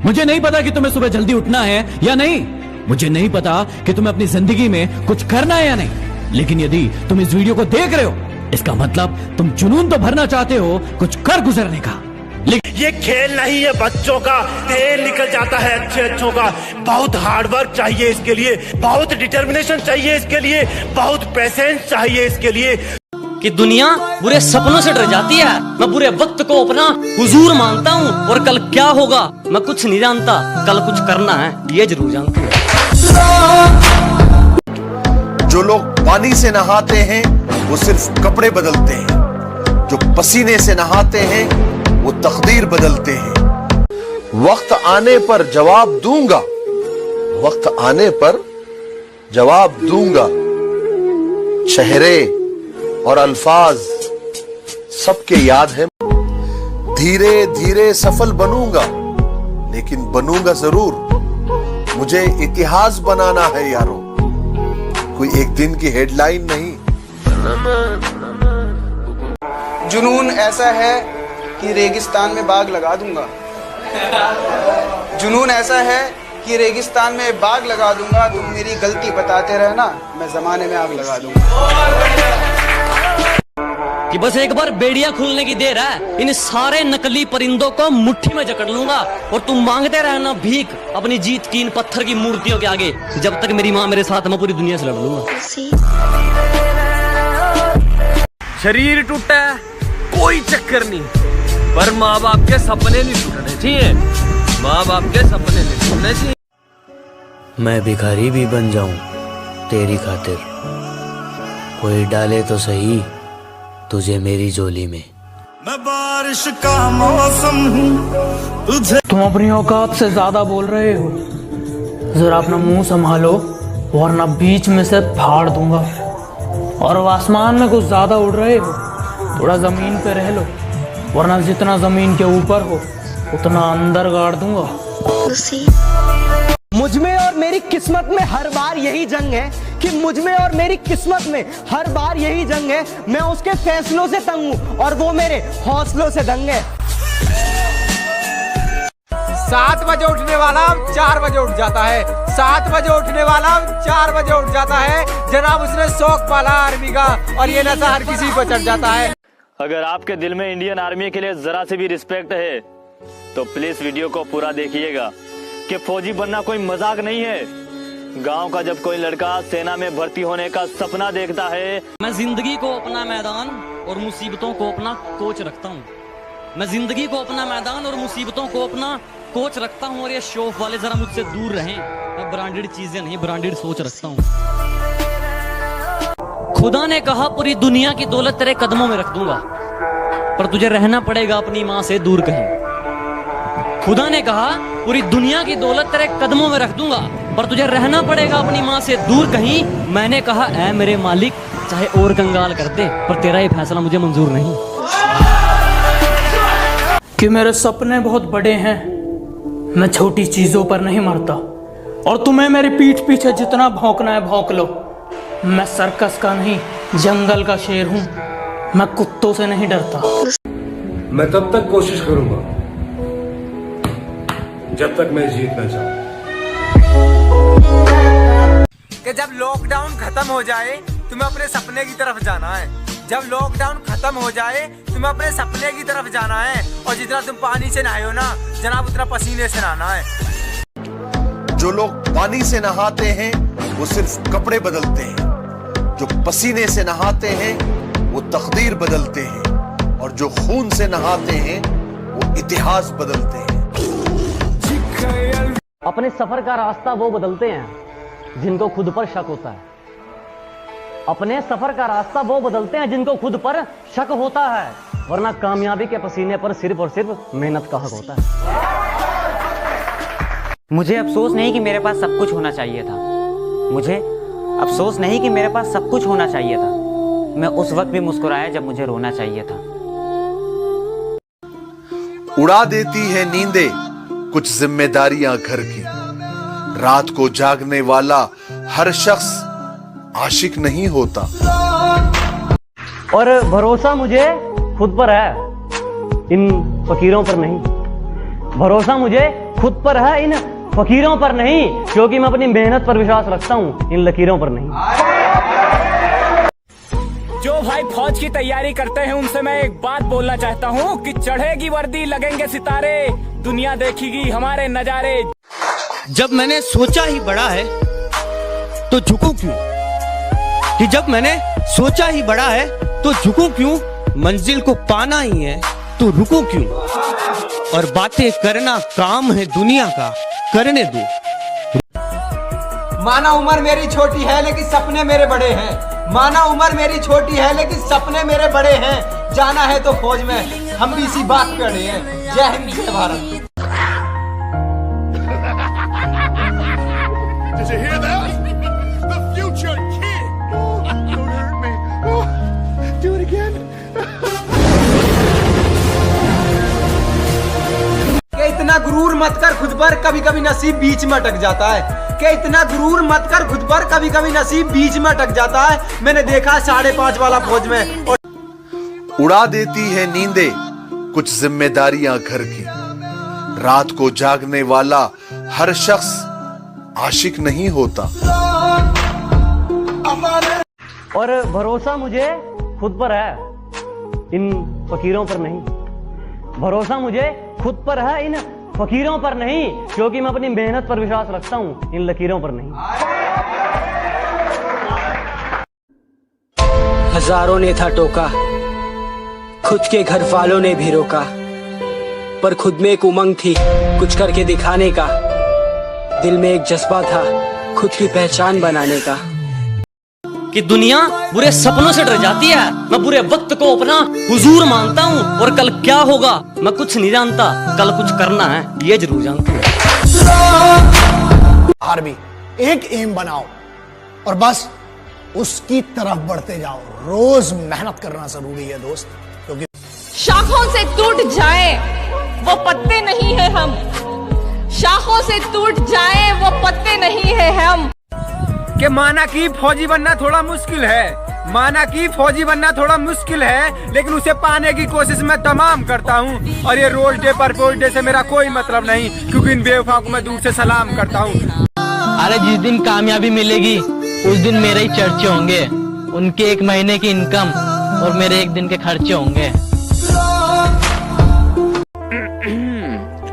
मुझे नहीं पता कि तुम्हें सुबह जल्दी उठना है या नहीं, मुझे नहीं पता कि तुम्हें अपनी जिंदगी में कुछ करना है या नहीं, लेकिन यदि तुम इस वीडियो को देख रहे हो, इसका मतलब तुम जुनून तो भरना चाहते हो कुछ कर गुजरने का। ये खेल नहीं है बच्चों का, खेल निकल जाता है अच्छों का। बहुत हार्डवर्क चाहिए इसके लिए, बहुत डिटर्मिनेशन चाहिए इसके लिए, बहुत पेशेंस चाहिए इसके लिए। कि दुनिया बुरे सपनों से डर जाती है, मैं बुरे वक्त को अपना हुजूर मानता हूँ, और कल क्या होगा मैं कुछ नहीं जानता, कल कुछ करना है ये जरूर जानता हूँ। जो लोग पानी से नहाते हैं वो सिर्फ कपड़े बदलते हैं, जो पसीने से नहाते हैं वो तकदीर बदलते हैं। वक्त आने पर जवाब दूंगा, वक्त आने पर जवाब दूंगा। चेहरे और अल्फाज सबके याद है। धीरे धीरे सफल बनूंगा, लेकिन बनूंगा जरूर। मुझे इतिहास बनाना है यारों, कोई एक दिन की हेडलाइन नहीं। जुनून ऐसा है कि रेगिस्तान में बाग लगा दूंगा। जुनून ऐसा है कि रेगिस्तान में बाग लगा दूंगा। तुम मेरी गलती बताते रहना, मैं जमाने में आग लगा दूंगा। कि बस एक बार बेड़िया खुलने की देर है, इन सारे नकली परिंदों को मुट्ठी में जकड़ लूंगा, और तुम मांगते रहना भीख अपनी जीत की इन पत्थर की मूर्तियों के आगे। जब तक मेरी माँ मेरे साथ, मैं पूरी दुनिया से लड़ लूंगा। शरीर टूटा है कोई चक्कर नहीं, पर माँ बाप के सपने नहीं टूटने चाहिए, माँ बाप के सपने नहीं टूटने चाहिए। मैं भिखारी भी बन जाऊं तेरी खातिर, कोई डाले तो सही तुझे मेरी झोली में। मैं बारिश का मौसम हूँ तुझे। तुम अपनी औकात से ज्यादा बोल रहे हो, जरा अपना मुंह संभालो वरना बीच में से फाड़ दूंगा। और आसमान में कुछ ज्यादा उड़ रहे हो, थोड़ा जमीन पे रह लो, वरना जितना जमीन के ऊपर हो उतना अंदर गाड़ दूंगा। मुझ में और मेरी किस्मत में हर बार यही जंग है, कि मुझ में और मेरी किस्मत में हर बार यही जंग है। मैं उसके फैसलों से तंग हूँ और वो मेरे हौसलों से दंग है। 7 बजे उठने वाला 4 बजे उठ जाता है, 7 बजे उठने वाला 4 बजे उठ जाता है। जनाब उसने शौक पाला आर्मी का, और ये नशा हर किसी को चढ़ जाता है। अगर आपके दिल में इंडियन आर्मी के लिए जरा से भी रिस्पेक्ट है तो प्लीज वीडियो को पूरा देखिएगा, कि फौजी बनना कोई मजाक नहीं है। गांव का जब कोई लड़का सेना में भर्ती होने का सपना देखता है, मैं जिंदगी को अपना मैदान और मुसीबतों को अपना कोच रखता हूँ। मैं जिंदगी को अपना मैदान और मुसीबतों को अपना कोच रखता हूँ, और ये शौक वाले जरा मुझसे दूर रहें। मैं ब्रांडेड चीजें नहीं, ब्रांडेड सोच रखता हूँ। खुदा ने कहा पूरी दुनिया की दौलत तेरे कदमों में रख दूंगा, पर तुझे रहना पड़ेगा अपनी माँ से दूर कहीं। खुदा ने कहा पूरी दुनिया की दौलत तेरे कदमों में रख दूंगा, पर तुझे रहना पड़ेगा अपनी माँ से दूर कहीं। मैंने कहा ऐ मेरे मालिक चाहे और कंगाल कर दे, पर तेरा ये फैसला मुझे मंजूर नहीं। कि मेरे सपने बहुत बड़े हैं, मैं छोटी चीजों पर नहीं मरता, और तुम्हें मेरी पीठ पीछे जितना भौंकना है भौंक लो। मैं सर्कस का नहीं जंगल का शेर हूँ, मैं कुत्तों से नहीं डरता। मैं तब तक कोशिश करूंगा जब तक मैं जीत ना चाहूं। कि जब लॉकडाउन खत्म हो जाए तुम्हें अपने सपने की तरफ जाना है। जब लॉकडाउन खत्म हो जाए तुम्हें अपने सपने की तरफ जाना है, और जितना तुम पानी से नहाए हो ना जनाब, उतना पसीने से नहाना है। जो लोग पानी से नहाते हैं वो सिर्फ कपड़े बदलते हैं, जो पसीने से नहाते हैं वो तकदीर बदलते हैं, और जो खून से नहाते हैं वो इतिहास बदलते हैं। अपने सफर का रास्ता वो बदलते हैं जिनको खुद पर शक होता है। अपने सफर का रास्ता वो बदलते हैं जिनको खुद पर शक होता है, वरना कामयाबी के पसीने पर सिर्फ और सिर्फ मेहनत का हक होता है। मुझे अफसोस नहीं कि मेरे पास सब कुछ होना चाहिए था, मुझे अफसोस नहीं कि मेरे पास सब कुछ होना चाहिए था। मैं उस वक्त भी मुस्कुराया जब मुझे रोना चाहिए था। उड़ा देती है नींदें कुछ जिम्मेदारियां घर की, रात को जागने वाला हर शख्स आशिक नहीं होता। और भरोसा मुझे खुद पर है, इन फकीरों पर नहीं। भरोसा मुझे खुद पर है, इन फकीरों पर नहीं, क्योंकि मैं अपनी मेहनत पर विश्वास रखता हूँ, इन लकीरों पर नहीं। जो भाई फौज की तैयारी करते हैं उनसे मैं एक बात बोलना चाहता हूँ कि चढ़ेगी वर्दी, लगेंगे सितारे, दुनिया देखेगी हमारे नजारे। जब मैंने सोचा ही बड़ा है तो झुकूं क्यों, कि जब मैंने सोचा ही बड़ा है तो झुकूं क्यों, मंजिल को पाना ही है तो रुकूं क्यों, और बातें करना काम है दुनिया का, करने दो। माना उम्र मेरी छोटी है लेकिन सपने मेरे बड़े हैं, माना उम्र मेरी छोटी है लेकिन सपने मेरे बड़े हैं, जाना है तो फौज में, हम भी इसी बात पे अड़े हैं। जय हिंद, जय Bharat. Did you hear that? The future kid. Don't hurt me. Do it again. कि इतना गुरूर मत कर खुद पर, कभी कभी नसीब बीच में अटक जाता है। कि इतना गुरूर मत कर खुद पर, कभी कभी नसीब बीच में अटक जाता है। मैंने देखा 5.5 वाला फौज में। और उड़ा देती है नींदें कुछ जिम्मेदारियां घर की, रात को जागने वाला हर शख्स आशिक नहीं होता। और भरोसा मुझे खुद पर है, इन फकीरों पर नहीं। भरोसा मुझे खुद पर है, इन फकीरों पर नहीं, क्योंकि मैं अपनी मेहनत पर विश्वास रखता हूँ, इन लकीरों पर नहीं। हजारों ने था टोका, खुद के घर वालों ने भी रोका, पर खुद में एक उमंग थी कुछ करके दिखाने का, दिल में एक जज्बा था खुद की पहचान बनाने का। कि दुनिया बुरे सपनों से डर जाती है, मैं बुरे वक्त को अपना हुजूर मानता हूँ, और कल क्या होगा मैं कुछ नहीं जानता, कल कुछ करना है ये जरूर जानता हूँ। आर्मी एक एम बनाओ और बस उसकी तरफ बढ़ते जाओ, रोज मेहनत करना जरूरी है दोस्त, क्योंकि शाखों से टूट जाए वो पत्ते नहीं है हम, शाखों से टूट जाए वो पत्ते नहीं है हम। कि माना कि फौजी बनना थोड़ा मुश्किल है, माना कि फौजी बनना थोड़ा मुश्किल है, लेकिन उसे पाने की कोशिश मैं तमाम करता हूँ। और ये रोज डे पर पोज डे से मेरा कोई मतलब नहीं, क्योंकि इन बेवफाओं को मैं दूर से सलाम करता हूँ। अरे जिस दिन कामयाबी मिलेगी उस दिन मेरे ही चर्चे होंगे, उनके 1 महीने की इनकम और मेरे 1 दिन के खर्चे होंगे।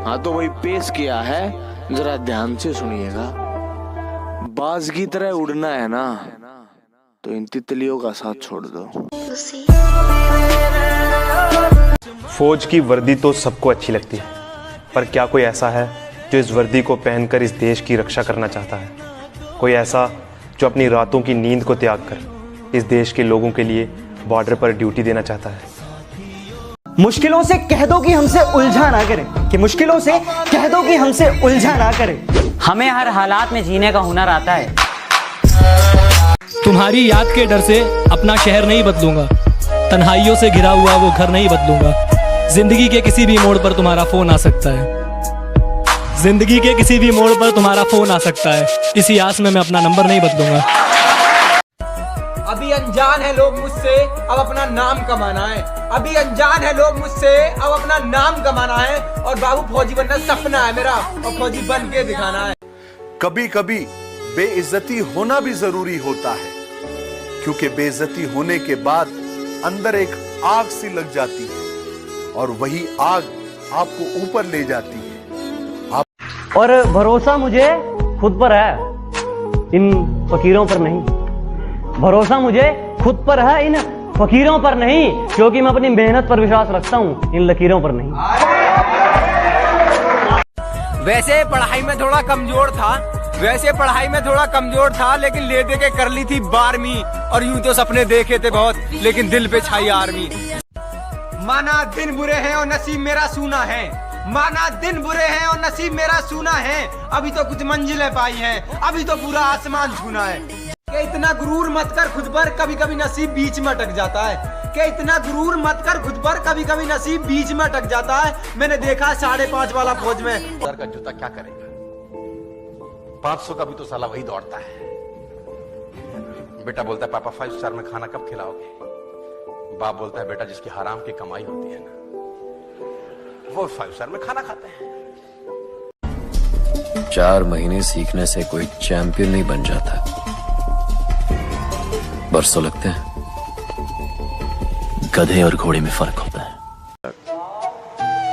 हाँ तो वही पेश किया है, जरा ध्यान से सुनिएगा। बाज की तरह उड़ना है ना, तो इन तितलियों का साथ छोड़ दो। फौज की वर्दी तो सबको अच्छी लगती है, पर क्या कोई ऐसा है जो इस वर्दी को पहनकर इस देश की रक्षा करना चाहता है? कोई ऐसा जो अपनी रातों की नींद को त्याग कर इस देश के लोगों के लिए बॉर्डर पर ड्यूटी देना चाहता है? मुश्किलों से कह दो कि हमसे उलझा ना करें, कि मुश्किलों से कह दो कि हमसे उलझा ना करें। हमें हर हालात में जीने का हुनर आता है। तुम्हारी याद के डर से अपना शहर नहीं बदलूंगा, तन्हाइयों से घिरा हुआ वो घर नहीं बदलूंगा। जिंदगी के किसी भी मोड़ पर तुम्हारा फोन आ सकता है, जिंदगी के किसी भी मोड़ पर तुम्हारा फोन आ सकता है, इसी आस में मैं अपना नंबर नहीं बदलूंगा। अभी अनजान है लोग मुझसे, अब अपना नाम कमाना है। अभी अनजान है लोग मुझसे, अब अपना नाम कमाना है। और बाबू फौजी बनना सपना है मेरा, और फौजी बन के दिखाना है। कभी कभी बेइज्जती होना भी जरूरी होता है, क्योंकि बेइज्जती होने के बाद अंदर एक आग सी लग जाती है, और वही आग आपको ऊपर ले जाती है। और भरोसा मुझे खुद पर है, इन फकीरों पर नहीं। भरोसा मुझे खुद पर है, इन फकीरों पर नहीं, क्योंकि मैं अपनी मेहनत पर विश्वास रखता हूँ, इन लकीरों पर नहीं। वैसे पढ़ाई में थोड़ा कमजोर था, वैसे पढ़ाई में थोड़ा कमजोर था, लेकिन ले दे के कर ली थी 12वीं। और यूं तो सपने देखे थे बहुत, लेकिन दिल पे छाई आर्मी। माना दिन बुरे हैं और नसीब मेरा सूना है, माना दिन बुरे हैं और नसीब मेरा सूना है। अभी तो कुछ मंजिलें पाई हैं, अभी तो पूरा आसमान छूना है। कि इतना गुरूर मत कर खुद पर, कभी कभी नसीब बीच में अटक जाता है। कि इतना गुरूर मत कर खुद पर, कभी कभी नसीब बीच में अटक जाता है। मैंने देखा 5.5 वाला फौज में। $1000 का जूता क्या करेगा, 500 का भी तो साला वही दौड़ता है। बेटा बोलता है पापा 5 स्टार में खाना कब खिलाओगे? बाप बोलता है बेटा जिसकी हराम की कमाई होती है ना, वो 5 स्टार में खाना खाते हैं। 4 महीने सीखने से कोई चैंपियन नहीं बन जाता, बरसों लगते हैं। गधे और घोड़े में फर्क होता है।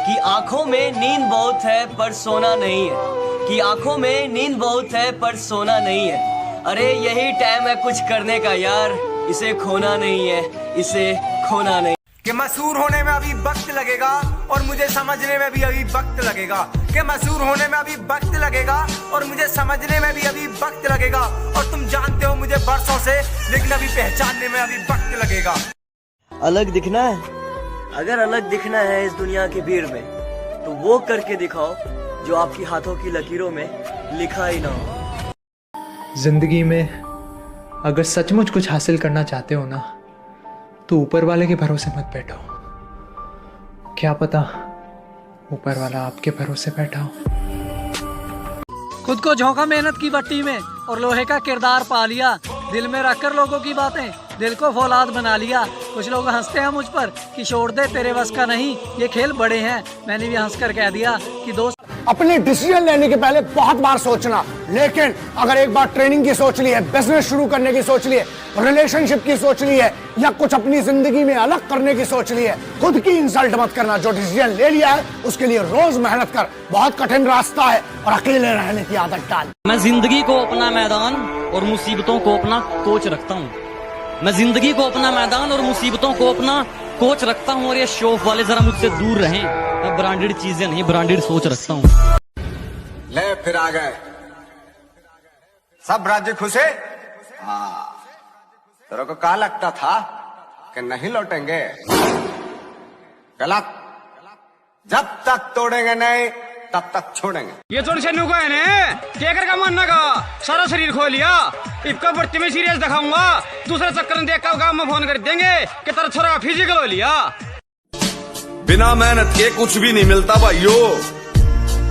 कि आंखों में नींद बहुत है पर सोना नहीं है, कि आंखों में नींद बहुत है पर सोना नहीं है। अरे यही टाइम है कुछ करने का यार, इसे खोना नहीं है, इसे खोना नहीं। कि मशहूर होने में अभी वक्त लगेगा और मुझे समझने में भी अभी वक्त लगेगा, कि मशहूर होने में अभी वक्त लगेगा और मुझे समझने में भी अभी वक्त लगेगा। और तुम जानते हो मुझे बरसों से, लेकिन अभी पहचानने में अभी वक्त लगेगा। अलग दिखना है? अगर अलग दिखना है इस दुनिया की भीड़ में, तो वो करके दिखाओ जो आपकी हाथों की लकीरों में लिखा ही ना हो। जिंदगी में अगर सचमुच कुछ हासिल करना चाहते हो ना, तो ऊपर वाले के भरोसे मत बैठो। क्या पता ऊपर वाला आपके भरोसे बैठा हो। खुद को झोंका मेहनत की भट्टी में और लोहे का किरदार पा लिया। दिल में रखकर लोगों की बातें दिल को फौलाद बना लिया। कुछ लोग हंसते हैं मुझ पर कि छोड़ दे तेरे बस का नहीं, ये खेल बड़े हैं। मैंने भी हंसकर कह दिया कि दोस्त, अपने डिसीजन लेने के पहले बहुत बार सोचना, लेकिन अगर एक बार ट्रेनिंग की सोच ली है, बिजनेस शुरू करने की सोच ली है, रिलेशनशिप की सोच ली है, या कुछ अपनी जिंदगी में अलग करने की सोच ली है, खुद की इंसल्ट मत करना। जो डिसीजन ले लिया है उसके लिए रोज मेहनत कर। बहुत कठिन रास्ता है और अकेले रहने की आदत डाल। मैं जिंदगी को अपना मैदान और मुसीबतों को अपना कोच रखता हूँ। मैं जिंदगी को अपना मैदान और मुसीबतों को अपना कोच रखता हूँ। और ये शौक वाले जरा मुझसे दूर रहें। मैं ब्रांडेड चीजें नहीं, ब्रांडेड सोच रखता हूँ। ले फिर आ गए सब राज्य खुशे। हाँ, तेरे को क्या लगता था कि नहीं लौटेंगे? गलत। जब तक तोड़ेंगे नहीं तब तक छोड़ेंगे। ये थोड़ी से नुको है ने केकर का मानना का सारा शरीर खो लिया। इबका बढ़ती में सीरियस दिखाऊंगा, दूसरे चक्कर में देख कर में फोन कर देंगे कि तेरा छोरा फिजिकल हो लिया। बिना मेहनत के कुछ भी नहीं मिलता भाइयों,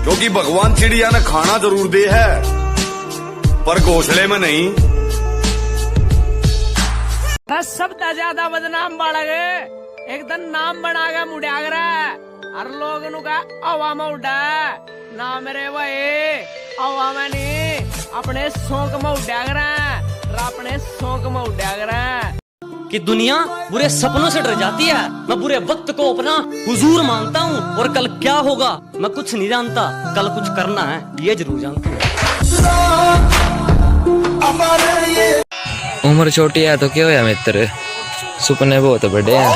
क्योंकि भगवान चिड़िया ने खाना जरूर दे है पर घोंसले में नहीं। सबसे ज्यादा बदनाम बाढ़ गए, एकदम नाम बना गया मुड़ागरा। हर लोग नुका हवा में उड़ा ना मेरे भाई, हवा में नहीं अपने शौक में उड़ागरा, अपने शौक में उड़ागरा। कि दुनिया बुरे सपनों से डर जाती है। मैं बुरे वक्त को अपना हुजूर मानता हूँ। और कल क्या होगा मैं कुछ नहीं जानता, कल कुछ करना है ये जरूर जानता हूँ। उम्र छोटी है तो क्या होया मित्र, सुपने बहुत बड़े हैं।